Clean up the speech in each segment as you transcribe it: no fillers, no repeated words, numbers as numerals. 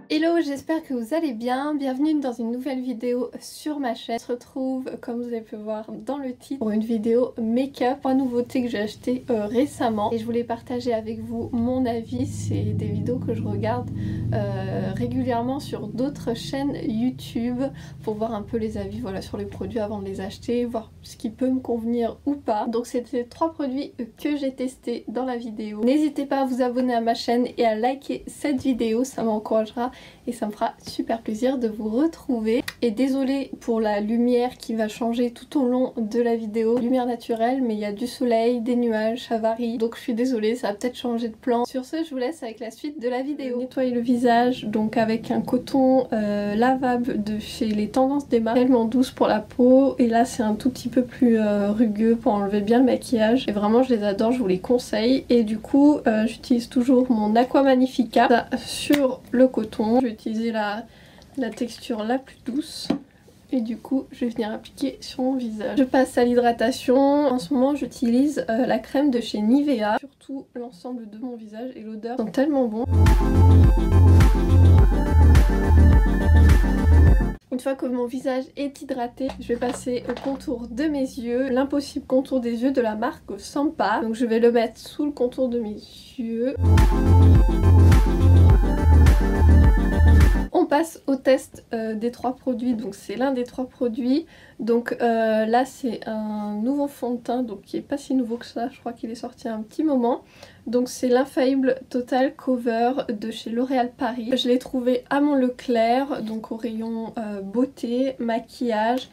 Hello, j'espère que vous allez bien, bienvenue dans une nouvelle vidéo sur ma chaîne. On se retrouve, comme vous avez pu voir dans le titre, pour une vidéo make-up, trois nouveautés que j'ai achetées récemment et je voulais partager avec vous mon avis. C'est des vidéos que je regarde régulièrement sur d'autres chaînes YouTube pour voir un peu les avis sur les produits avant de les acheter, voir ce qui peut me convenir ou pas. Donc c'était trois produits que j'ai testés dans la vidéo. N'hésitez pas à vous abonner à ma chaîne et à liker cette vidéo, ça m'encouragera et ça me fera super plaisir de vous retrouver. Et désolée pour la lumière qui va changer tout au long de la vidéo, lumière naturelle, mais il y a du soleil, des nuages, ça varie, donc je suis désolée, ça va peut-être changer de plan. Sur ce, je vous laisse avec la suite de la vidéo. Nettoyer le visage donc avec un coton lavable de chez les Tendances d'Emma, tellement douce pour la peau, et là c'est un tout petit peu plus rugueux pour enlever bien le maquillage, et vraiment je les adore, je vous les conseille. Et du coup j'utilise toujours mon Aqua Magnifica sur le coton. Je vais utiliser la texture la plus douce et du coup je vais venir appliquer sur mon visage. Je passe à l'hydratation. En ce moment j'utilise la crème de chez Nivea, surtout l'ensemble de mon visage, et l'odeur sent tellement bon. Une fois que mon visage est hydraté, je vais passer au contour de mes yeux, l'impossible contour des yeux de la marque Sampa. Donc je vais le mettre sous le contour de mes yeux. On passe au test des trois produits, donc c'est l'un des trois produits. Donc là c'est un nouveau fond de teint, donc qui est pas si nouveau que ça, je crois qu'il est sorti un petit moment. Donc c'est l'Infaillible Total Cover de chez L'Oréal Paris. Je l'ai trouvé à mon Leclerc, donc au rayon beauté, maquillage.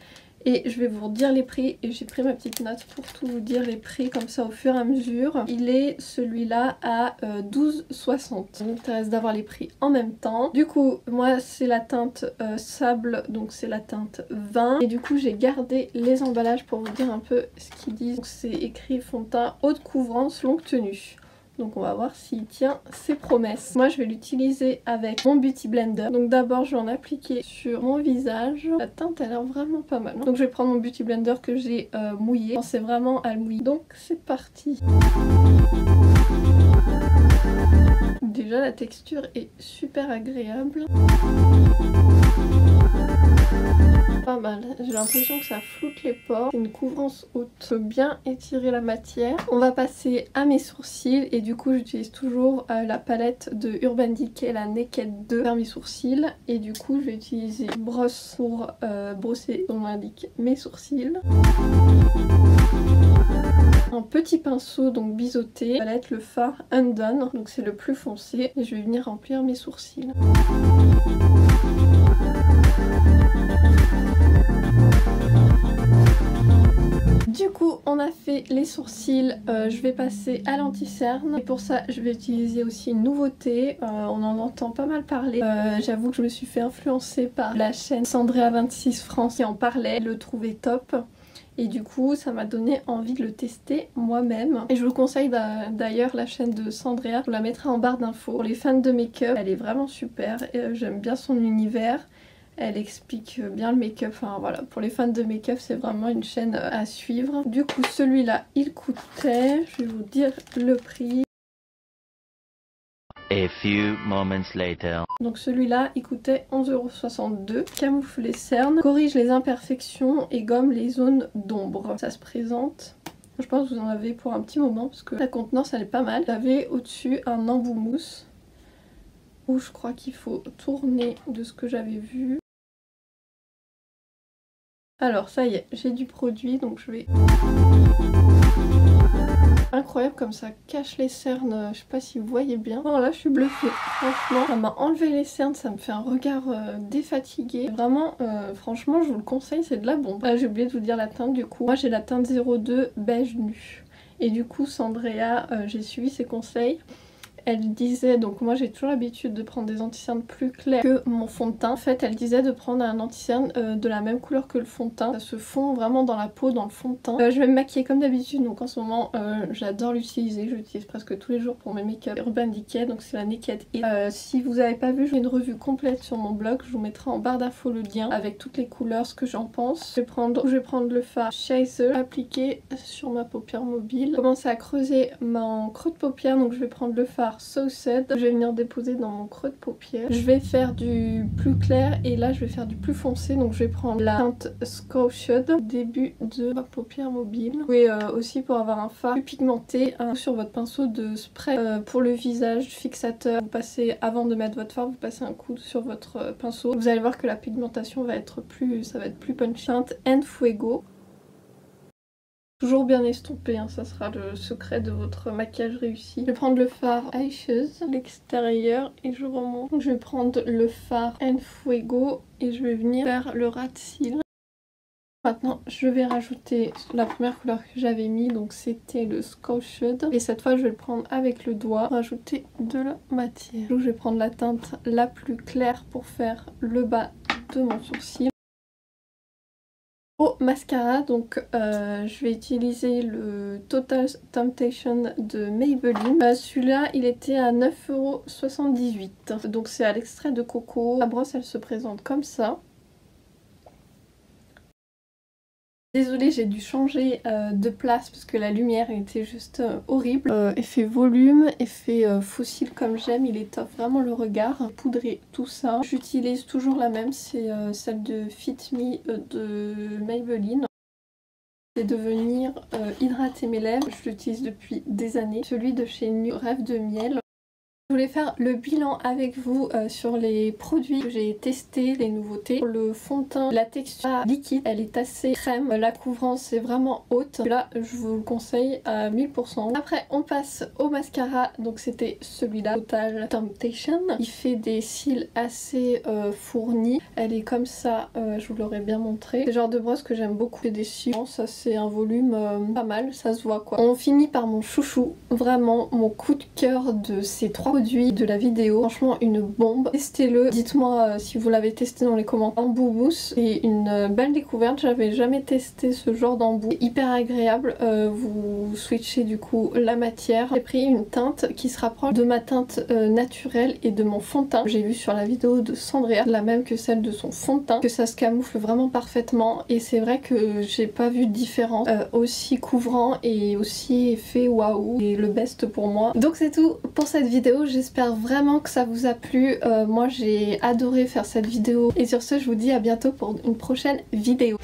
Et je vais vous redire les prix, et j'ai pris ma petite note pour tout vous dire les prix comme ça au fur et à mesure. Il est celui-là à 12,60. Ça m'intéresse d'avoir les prix en même temps. Du coup moi c'est la teinte sable, donc c'est la teinte 20. Et du coup j'ai gardé les emballages pour vous dire un peu ce qu'ils disent. C'est écrit fond de teint haute couvrance longue tenue. Donc on va voir s'il tient ses promesses. Moi je vais l'utiliser avec mon Beauty Blender. Donc d'abord je vais en appliquer sur mon visage. La teinte a l'air vraiment pas mal. Donc je vais prendre mon Beauty Blender que j'ai mouillé. C'est vraiment à le mouiller. Donc c'est parti. Déjà la texture est super agréable. Pas mal, j'ai l'impression que ça floute les pores. C'est une couvrance haute, peut bien étirer la matière. On va passer à mes sourcils et du coup j'utilise toujours la palette de Urban Decay, la Naked 2 vers mes sourcils. Et du coup je vais utiliser une brosse pour brosser, on indique mes sourcils. Un petit pinceau donc biseauté, ça va être le fard Undone, donc c'est le plus foncé, et je vais venir remplir mes sourcils. Du coup on a fait les sourcils, je vais passer à l'anti-cerne et pour ça je vais utiliser aussi une nouveauté, on en entend pas mal parler. J'avoue que je me suis fait influencer par la chaîne Sandrea26 France qui en parlait, le trouvait top. Et du coup ça m'a donné envie de le tester moi-même. Et je vous conseille d'ailleurs la chaîne de Sandrea, je vous la mettrai en barre d'infos. Pour les fans de make-up, elle est vraiment super, j'aime bien son univers. Elle explique bien le make-up, enfin voilà, pour les fans de make-up c'est vraiment une chaîne à suivre. Du coup celui-là il coûtait, je vais vous dire le prix. A few moments later. Donc celui-là il coûtait 11,62 €. Camoufle les cernes, corrige les imperfections et gomme les zones d'ombre. Ça se présente, je pense que vous en avez pour un petit moment parce que la contenance elle est pas mal. J'avais au-dessus un embout mousse où je crois qu'il faut tourner de ce que j'avais vu. Alors ça y est, j'ai du produit donc je vais... Incroyable comme ça cache les cernes, je sais pas si vous voyez bien. Oh là je suis bluffée, franchement. Ça m'a enlevé les cernes, ça me fait un regard défatigué. Vraiment, franchement je vous le conseille, c'est de la bombe. Ah, j'ai oublié de vous dire la teinte du coup. Moi j'ai la teinte 02 beige nu. Et du coup Sandrea, j'ai suivi ses conseils. Elle disait, donc moi j'ai toujours l'habitude de prendre des anti-cernes plus clairs que mon fond de teint. En fait elle disait de prendre un anti-cerne de la même couleur que le fond de teint. Ça se fond vraiment dans la peau, dans le fond de teint. Je vais me maquiller comme d'habitude, donc en ce moment j'adore l'utiliser. Je l'utilise presque tous les jours pour mes make-up. Urban Decay, donc c'est la Naked It. Si vous n'avez pas vu, j'ai une revue complète sur mon blog. Je vous mettrai en barre d'infos le lien avec toutes les couleurs, ce que j'en pense. Je vais prendre le fard Chaser, appliqué sur ma paupière mobile. Commencer à creuser mon creux de paupière, donc je vais prendre le fard par Sauced. Je vais venir déposer dans mon creux de paupière. Je vais faire du plus clair et là je vais faire du plus foncé. Donc je vais prendre la teinte Squashed au début de ma paupière mobile. Vous pouvez aussi, pour avoir un fard plus pigmenté, sur votre pinceau de spray pour le visage fixateur. Vous passez, avant de mettre votre fard, vous passez un coup sur votre pinceau. Vous allez voir que la pigmentation va être plus punchy. Teinte En Fuego. Toujours bien estompé, hein, ça sera le secret de votre maquillage réussi. Je vais prendre le fard Aisheuse, l'extérieur, et je remonte. Donc je vais prendre le fard En Fuego et je vais venir faire le ras de cils. Maintenant je vais rajouter la première couleur que j'avais mis, donc c'était le Squashed. Et cette fois je vais le prendre avec le doigt, rajouter de la matière. Donc je vais prendre la teinte la plus claire pour faire le bas de mon sourcil. Au mascara, donc je vais utiliser le Total Temptation de Maybelline. Celui-là il était à 9,78 €. Donc c'est à l'extrait de coco. La brosse elle se présente comme ça. Désolée, j'ai dû changer de place parce que la lumière était juste horrible. Effet volume, effet fossile comme j'aime, il étoffe vraiment le regard. Poudrer tout ça. J'utilise toujours la même, c'est celle de Fit Me de Maybelline. C'est de venir hydrater mes lèvres. Je l'utilise depuis des années. Celui de chez Nu, Rêve de Miel. Je voulais faire le bilan avec vous sur les produits que j'ai testés, les nouveautés. Pour le fond de teint, la texture liquide, elle est assez crème. La couvrance est vraiment haute. Là, je vous le conseille à 1000%. Après, on passe au mascara. Donc c'était celui-là, Total Temptation. Il fait des cils assez fournis. Elle est comme ça, je vous l'aurais bien montré. C'est le genre de brosse que j'aime beaucoup. C'est des cils. Ça, c'est un volume pas mal, ça se voit quoi. On finit par mon chouchou. Vraiment, mon coup de cœur de ces trois produit de la vidéo. Franchement une bombe. Testez-le. Dites-moi si vous l'avez testé dans les commentaires. Embout mousse. C'est une belle découverte. J'avais jamais testé ce genre d'embout. Hyper agréable. Vous switchez du coup la matière. J'ai pris une teinte qui se rapproche de ma teinte naturelle et de mon fond de teint. J'ai vu sur la vidéo de Sandrea, la même que celle de son fond de teint, que ça se camoufle vraiment parfaitement. Et c'est vrai que j'ai pas vu de différence. Aussi couvrant et aussi effet waouh. Et le best pour moi. Donc c'est tout pour cette vidéo. J'espère vraiment que ça vous a plu. Moi j'ai adoré faire cette vidéo. Et sur ce, je vous dis à bientôt pour une prochaine vidéo.